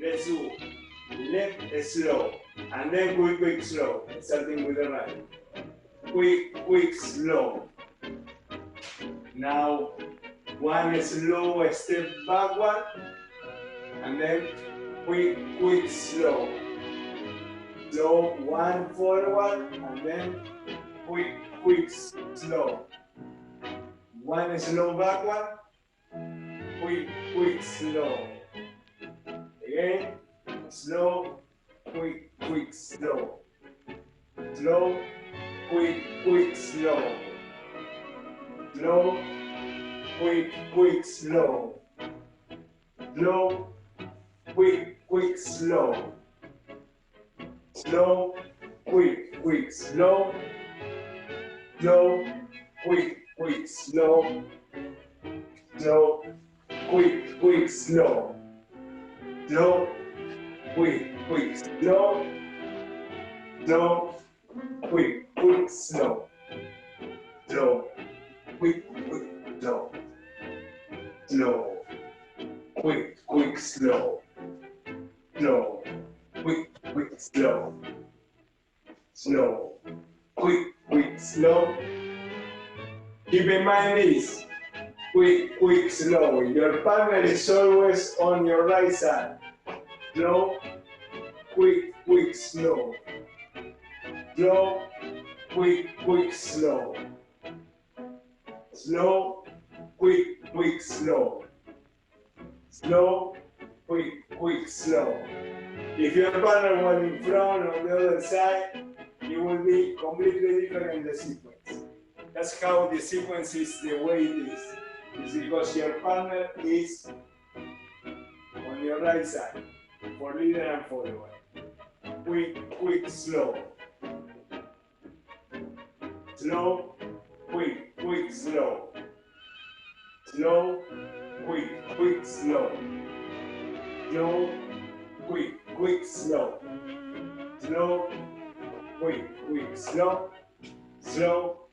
Let's do left slow, and then quick slow, starting with the right. Quick slow. Now one slow step backward, and then quick slow. Slow one forward, and then quick slow. One slow backward, quick slow. Again, slow, quick slow. Slow, quick slow. Slow, quick slow. Slow, quick slow. Slow, quick slow. Slow, quick slow. Slow, quick slow. Slow, quick slow. Slow, quick slow. Slow, quick slow. Slow, quick slow. Slow, quick slow. Slow, quick slow. Keep in mind this. Quick slow. Your partner is always on your right side. Slow, quick slow. Slow, quick slow. Slow, quick slow. Slow, quick slow. If your partner was in front on the other side, it will be completely different the sequence. That's how the sequence is the way it is. It's because your partner is on your right side for leader and follower. Quick slow. Slow, quick slow. Slow, quick slow. Slow, quick slow. Slow, quick slow. Slow,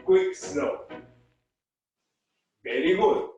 quick slow. Very good.